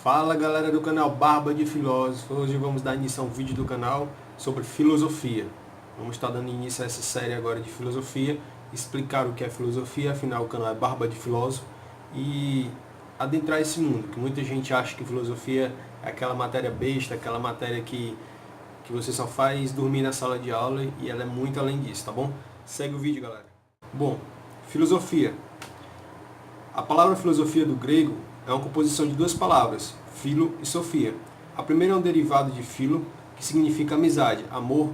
Fala galera do canal Barba de Filósofo, hoje vamos dar início a um vídeo do canal sobre filosofia. Vamos estar dando início a essa série agora de filosofia, explicar o que é filosofia, afinal o canal é Barba de Filósofo, e adentrar esse mundo, que muita gente acha que filosofia é aquela matéria besta, aquela matéria que você só faz dormir na sala de aula, e ela é muito além disso, tá bom? Segue o vídeo, galera. Bom, filosofia. A palavra filosofia do grego é uma composição de duas palavras, philo e sophia. A primeira é um derivado de philo, que significa amizade, amor,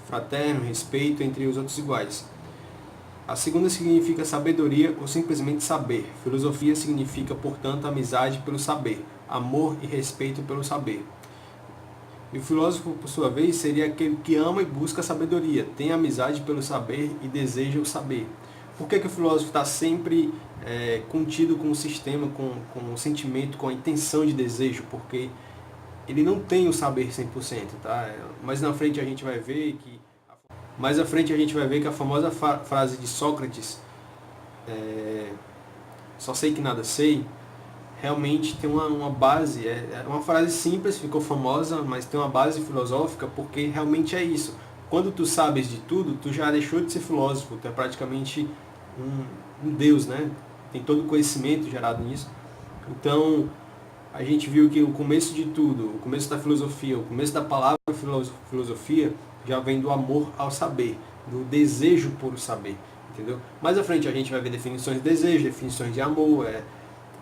fraterno, respeito, entre os outros iguais. A segunda significa sabedoria ou simplesmente saber. Filosofia significa, portanto, amizade pelo saber, amor e respeito pelo saber. E o filósofo, por sua vez, seria aquele que ama e busca a sabedoria, tem amizade pelo saber e deseja o saber. Por que o filósofo está sempre contido com o sistema, com o sentimento, com a intenção de desejo? Porque ele não tem o saber 100%, tá? Mais na frente a gente vai ver que a famosa frase de Sócrates, só sei que nada sei, realmente tem uma base, é uma frase simples, ficou famosa, mas tem uma base filosófica, porque realmente é isso. Quando tu sabes de tudo, tu já deixou de ser filósofo, tu é praticamente um deus, né? Tem todo o conhecimento gerado nisso. Então, a gente viu que o começo de tudo, o começo da filosofia, o começo da palavra filosofia, já vem do amor ao saber, do desejo por o saber, entendeu? Mais à frente a gente vai ver definições de desejo, definições de amor,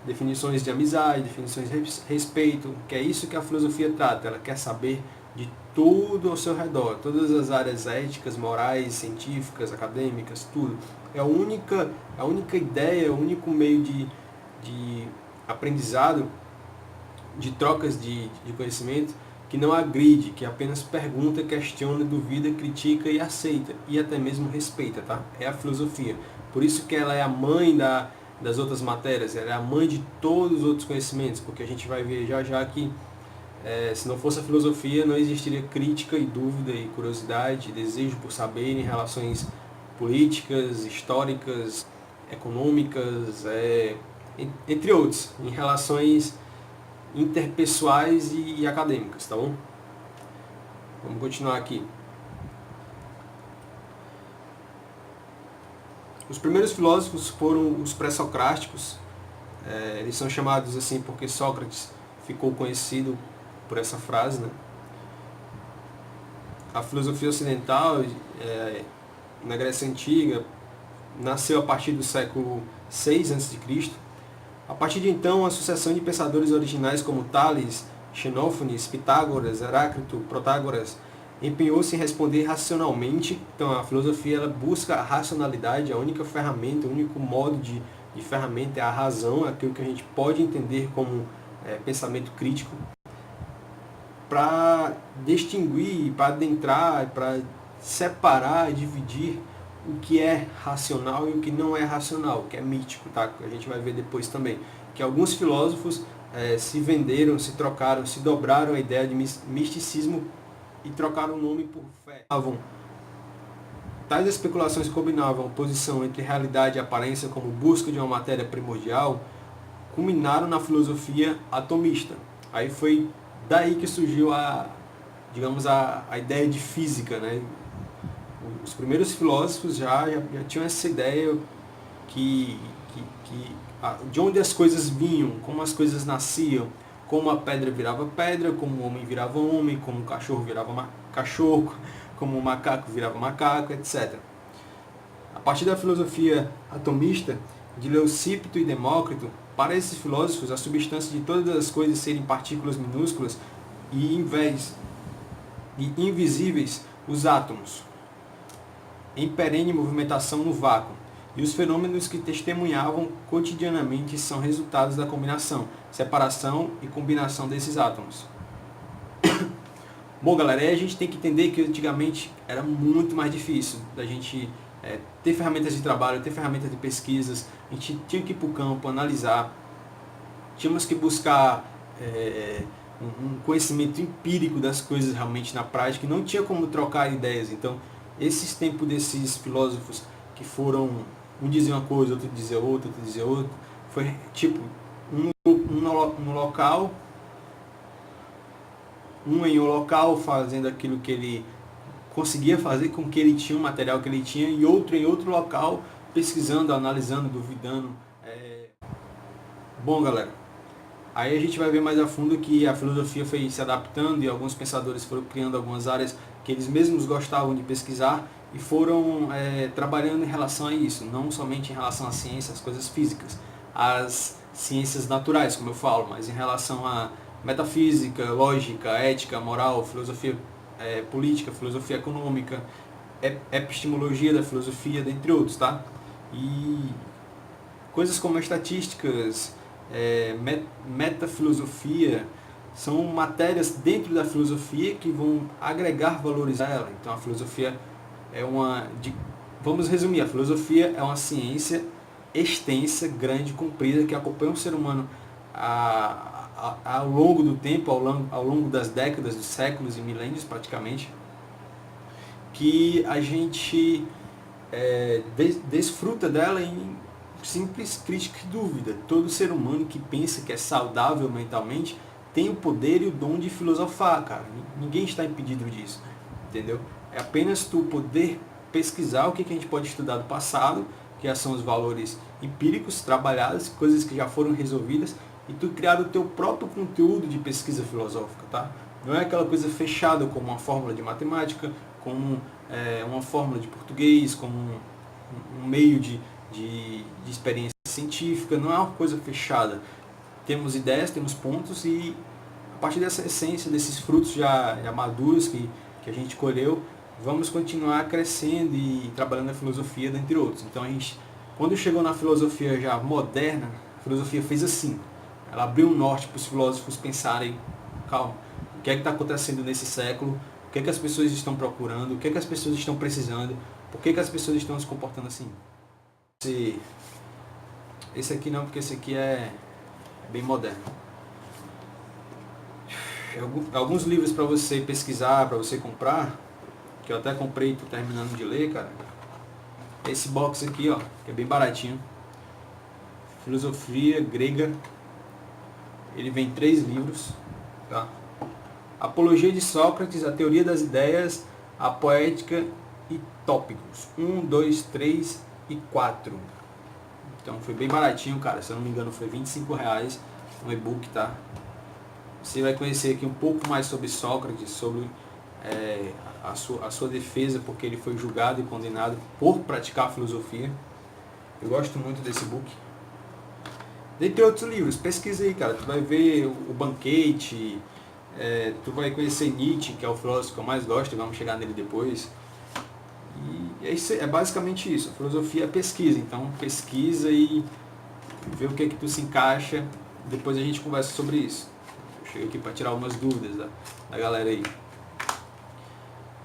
definições de amizade, definições de respeito, que é isso que a filosofia trata. Ela quer saber de tudo ao seu redor, todas as áreas éticas, morais, científicas, acadêmicas, tudo. É a única ideia, o único meio de aprendizado, de trocas de conhecimento, que não agride, que apenas pergunta, questiona, duvida, critica e aceita, e até mesmo respeita, tá? É a filosofia. Por isso que ela é a mãe das outras matérias, ela é a mãe de todos os outros conhecimentos, porque a gente vai ver já que se não fosse a filosofia, não existiria crítica e dúvida e curiosidade, desejo por saber em relações políticas, históricas, econômicas, entre outros, em relações interpessoais e acadêmicas, tá bom? Vamos continuar aqui. Os primeiros filósofos foram os pré-socráticos. Eles são chamados assim porque Sócrates ficou conhecido por essa frase, né? A filosofia ocidental, na Grécia Antiga, nasceu a partir do século VI a.C. A partir de então, a sucessão de pensadores originais como Tales, Xenófanes, Pitágoras, Heráclito, Protágoras, empenhou-se em responder racionalmente. Então a filosofia ela busca a racionalidade, a única ferramenta, o único modo de ferramenta é a razão, aquilo que a gente pode entender como pensamento crítico, para distinguir, para adentrar, para separar, dividir o que é racional e o que não é racional, o que é mítico, tá? A gente vai ver depois também que alguns filósofos se venderam, se trocaram, se dobraram a ideia de misticismo e trocaram o nome por fé. Tais especulações combinavam a oposição entre realidade e aparência como busca de uma matéria primordial, culminaram na filosofia atomista. Aí foi daí que surgiu a ideia de física, né? Os primeiros filósofos já tinham essa ideia de onde as coisas vinham, como as coisas nasciam, como a pedra virava pedra, como o homem virava homem, como o cachorro virava cachorro, como o macaco virava macaco, etc. A partir da filosofia atomista, de Leucípito e Demócrito, para esses filósofos, a substância de todas as coisas serem partículas minúsculas e, em vez de invisíveis, os átomos, em perene movimentação no vácuo, e os fenômenos que testemunhavam cotidianamente são resultados da combinação, separação e combinação desses átomos. Bom, galera, aí a gente tem que entender que antigamente era muito mais difícil da gente ter ferramentas de trabalho, ter ferramentas de pesquisas, a gente tinha que ir para o campo, analisar, tínhamos que buscar um conhecimento empírico das coisas realmente na prática, e não tinha como trocar ideias. Então, esses tempos desses filósofos que foram, um dizia uma coisa, outro dizia outra, outro dizia outra, foi tipo, um no local, um em um local fazendo aquilo que ele conseguia fazer com que ele tinha, o material que ele tinha, e outro em outro local, pesquisando, analisando, duvidando. Bom, galera, aí a gente vai ver mais a fundo que a filosofia foi se adaptando e alguns pensadores foram criando algumas áreas que eles mesmos gostavam de pesquisar e foram trabalhando em relação a isso, não somente em relação à ciência, às coisas físicas, às ciências naturais, como eu falo, mas em relação a metafísica, lógica, ética, moral, filosofia política, filosofia econômica, epistemologia da filosofia, dentre outros, tá? E coisas como estatísticas, metafilosofia, são matérias dentro da filosofia que vão agregar valores a ela. Então a filosofia vamos resumir, a filosofia é uma ciência extensa, grande, comprida, que acompanha o ser humano ao longo do tempo, ao longo das décadas, dos séculos e milênios praticamente, que a gente desfruta dela em simples crítica e dúvida. Todo ser humano que pensa que é saudável mentalmente tem o poder e o dom de filosofar, cara. Ninguém está impedido disso, entendeu? É apenas tu poder pesquisar o que a gente pode estudar do passado, que são os valores empíricos, trabalhados, coisas que já foram resolvidas, e tu criar o teu próprio conteúdo de pesquisa filosófica, tá? Não é aquela coisa fechada como uma fórmula de matemática, como uma fórmula de português, como um meio de experiência científica, não é uma coisa fechada. Temos ideias, temos pontos e a partir dessa essência, desses frutos já maduros que a gente colheu, vamos continuar crescendo e trabalhando a filosofia, dentre outros. Então a gente, quando chegou na filosofia já moderna, a filosofia fez assim. Ela abriu um norte para os filósofos pensarem, calma, o que é que está acontecendo nesse século, o que é que as pessoas estão procurando, o que é que as pessoas estão precisando, por que as pessoas estão se comportando assim. Esse aqui não, porque esse aqui é bem moderno. Alguns livros para você pesquisar, para você comprar, que eu até comprei e estou terminando de ler, cara. Esse box aqui, ó, que é bem baratinho. Filosofia grega. Ele vem 3 livros, tá? Apologia de Sócrates, a teoria das ideias, a poética e tópicos. 1, 2, 3 e 4. Então foi bem baratinho, cara. Se eu não me engano foi R$25 um e-book, tá? Você vai conhecer aqui um pouco mais sobre Sócrates, sobre a sua defesa, porque ele foi julgado e condenado por praticar filosofia. Eu gosto muito desse book. Dentre outros livros, pesquisa aí, cara. Tu vai ver o Banquete, tu vai conhecer Nietzsche, que é o filósofo que eu mais gosto, vamos chegar nele depois. E é basicamente isso. A filosofia é pesquisa, então pesquisa e vê o que é que tu se encaixa. Depois a gente conversa sobre isso. Eu cheguei aqui para tirar algumas dúvidas da galera aí.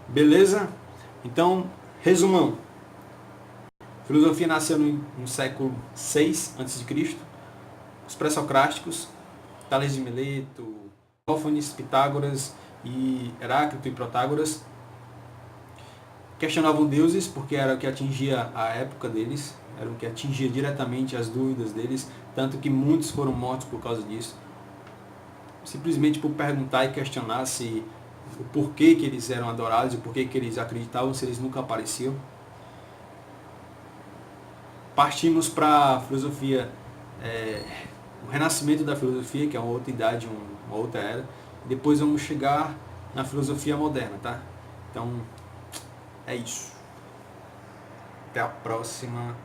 Beleza? Então, resumão. A filosofia nasceu no século VI a.C. Os pré-socráticos, Tales de Mileto, Sófocles, Pitágoras e Heráclito e Protágoras questionavam deuses porque era o que atingia a época deles, era o que atingia diretamente as dúvidas deles, tanto que muitos foram mortos por causa disso. Simplesmente por perguntar e questionar se o porquê que eles eram adorados, o porquê que eles acreditavam se eles nunca apareciam. Partimos para a filosofia, o renascimento da filosofia, que é uma outra idade, uma outra era. Depois vamos chegar na filosofia moderna, tá? Então, é isso. Até a próxima.